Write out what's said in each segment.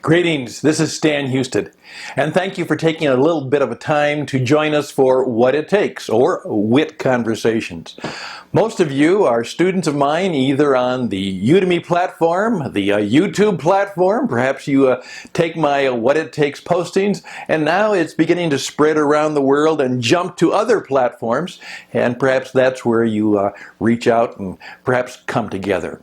Greetings, this is Stan Hustad, and thank you for taking a little bit of a time to join us for What It Takes, or WIT Conversations. Most of you are students of mine either on the Udemy platform, the YouTube platform, perhaps you take my What It Takes postings, and now it's beginning to spread around the world and jump to other platforms, and perhaps that's where you reach out and perhaps come together.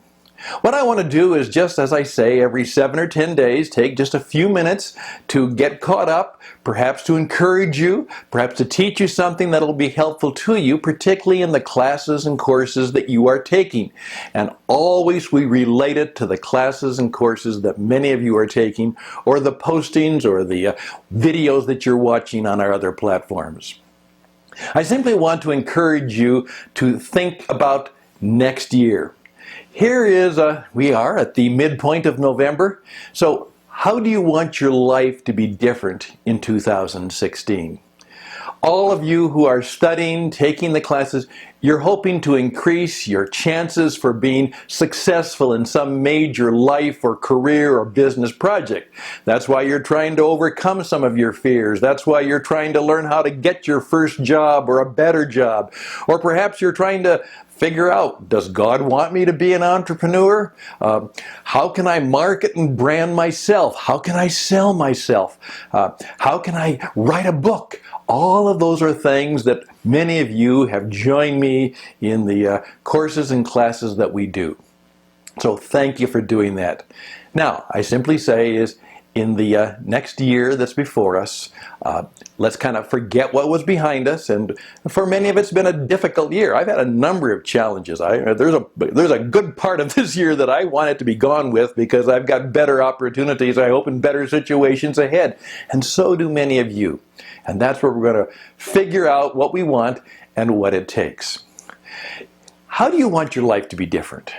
What I want to do is, just as I say, every 7 or 10 days, take just a few minutes to get caught up, perhaps to encourage you, perhaps to teach you something that will be helpful to you, particularly in the classes and courses that you are taking. And always we relate it to the classes and courses that many of you are taking, or the postings or the videos that you're watching on our other platforms. I simply want to encourage you to think about next year. Here is, we are at the midpoint of November. So how do you want your life to be different in 2016? All of you who are studying, taking the classes, you're hoping to increase your chances for being successful in some major life or career or business project. That's why you're trying to overcome some of your fears. That's why you're trying to learn how to get your first job or a better job. Or perhaps you're trying to figure out, does God want me to be an entrepreneur? How can I market and brand myself? How can I sell myself? How can I write a book? All of those are things that many of you have joined me in the courses and classes that we do. So thank you for doing that. Now, I simply say is, in the next year that's before us, let's kind of forget what was behind us, and for many of it's been a difficult year. I've had a number of challenges. There's a good part of this year that I want it to be gone with, because I've got better opportunities, I hope, and better situations ahead, and so do many of you. And that's where we're going to figure out what we want and what it takes. How do you want your life to be different?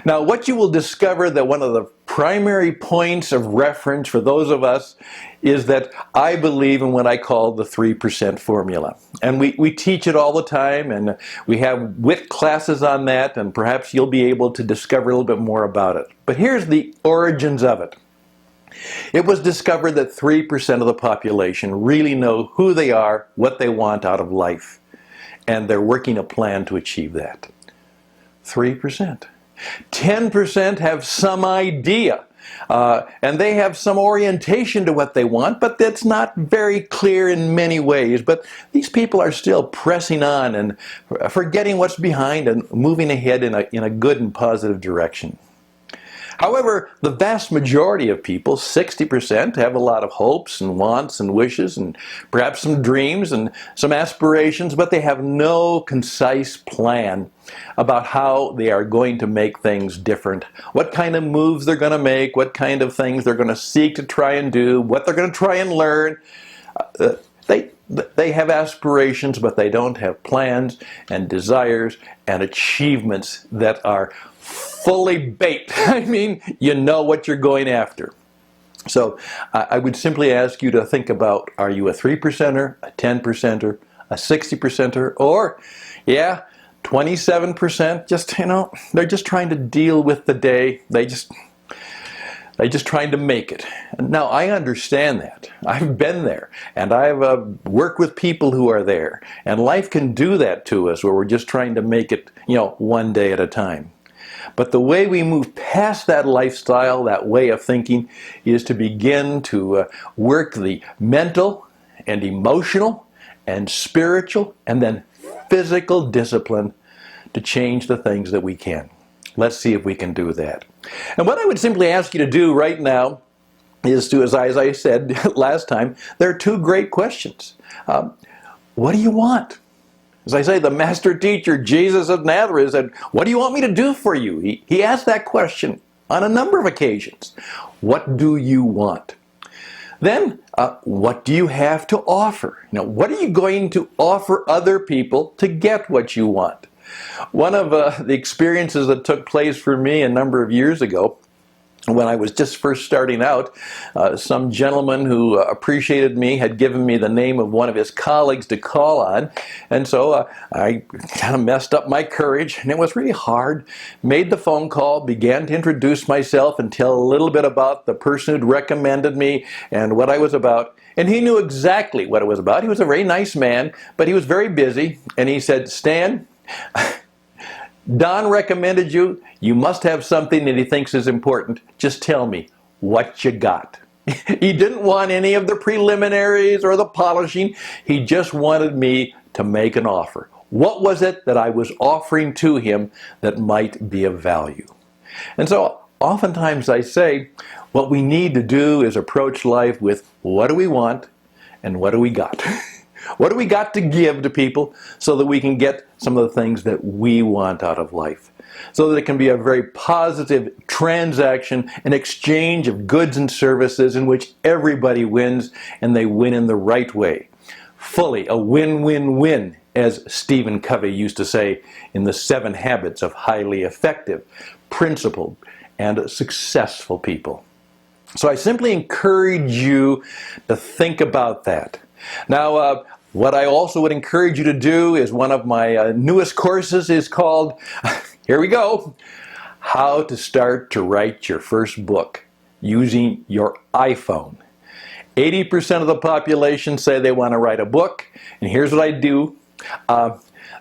Now, what you will discover, that one of the primary points of reference for those of us is that I believe in what I call the 3% formula. And we teach it all the time, and we have WIT classes on that, and perhaps you'll be able to discover a little bit more about it. But here's the origins of it. It was discovered that 3% of the population really know who they are, what they want out of life, and they're working a plan to achieve that. 3%. 10% have some idea, and they have some orientation to what they want, but that's not very clear in many ways. But these people are still pressing on and forgetting what's behind and moving ahead in a good and positive direction. However, the vast majority of people, 60%, have a lot of hopes and wants and wishes and perhaps some dreams and some aspirations, but they have no concise plan about how they are going to make things different, what kind of moves they're going to make, what kind of things they're going to seek to try and do, what they're going to try and learn. They have aspirations, but they don't have plans and desires and achievements that are fully baked. I mean, you know what you're going after. So I would simply ask you to think about, are you a 3%er, a 10%er, a 60%er, or, 27%, just, they're just trying to deal with the day. They're just trying to make it. Now, I understand that. I've been there, and I've worked with people who are there. And life can do that to us, where we're just trying to make it, one day at a time. But the way we move past that lifestyle, that way of thinking, is to begin to work the mental and emotional and spiritual and then physical discipline to change the things that we can. Let's see if we can do that. And what I would simply ask you to do right now is to, as I said last time, there are two great questions. What do you want? As I say, the master teacher, Jesus of Nazareth, said, what do you want me to do for you? He asked that question on a number of occasions. What do you want? Then, what do you have to offer? What are you going to offer other people to get what you want? One of the experiences that took place for me a number of years ago when I was just first starting out, some gentleman who appreciated me had given me the name of one of his colleagues to call on. And so I kind of messed up my courage, and it was really hard. Made the phone call, began to introduce myself and tell a little bit about the person who'd recommended me and what I was about. And he knew exactly what it was about. He was a very nice man, but he was very busy. And he said, "Stan, Don recommended you. You must have something that he thinks is important. Just tell me what you got." He didn't want any of the preliminaries or the polishing. He just wanted me to make an offer. What was it that I was offering to him that might be of value? And so oftentimes I say, what we need to do is approach life with what do we want and what do we got? What do we got to give to people so that we can get some of the things that we want out of life? So that it can be a very positive transaction, an exchange of goods and services in which everybody wins, and they win in the right way. Fully a win-win-win, as Stephen Covey used to say in the 7 Habits of Highly Effective, Principled, and Successful People. So I simply encourage you to think about that. Now, what I also would encourage you to do is one of my newest courses is called, here we go, How to Start to Write Your First Book Using Your iPhone. 80% of the population say they want to write a book, and here's what I do.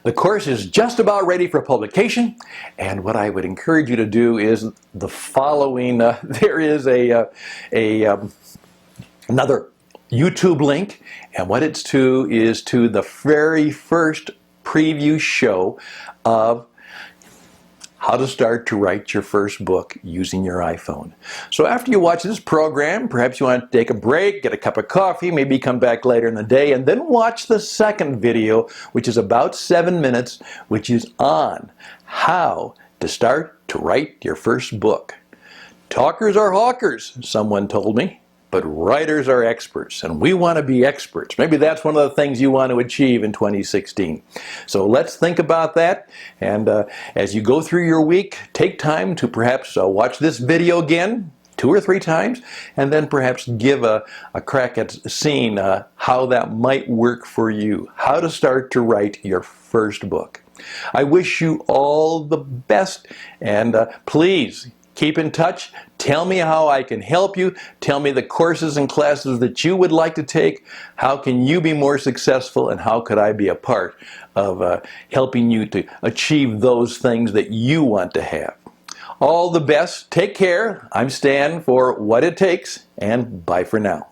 The course is just about ready for publication, and what I would encourage you to do is the following. There is another YouTube link, and what it's to is to the very first preview show of How to Start to Write Your First Book Using Your iPhone. So after you watch this program, perhaps you want to take a break, get a cup of coffee, maybe come back later in the day, and then watch the second video, which is about 7 minutes, which is on how to start to write your first book. Talkers are hawkers, someone told me. But writers are experts, and we want to be experts. Maybe that's one of the things you want to achieve in 2016. So let's think about that, and as you go through your week, take time to perhaps watch this video again 2 or 3 times, and then perhaps give a crack at seeing how that might work for you. How to start to write your first book. I wish you all the best, and please keep in touch. Tell me how I can help you. Tell me the courses and classes that you would like to take. How can you be more successful, and how could I be a part of helping you to achieve those things that you want to have? All the best. Take care. I'm Stan for What It Takes, and bye for now.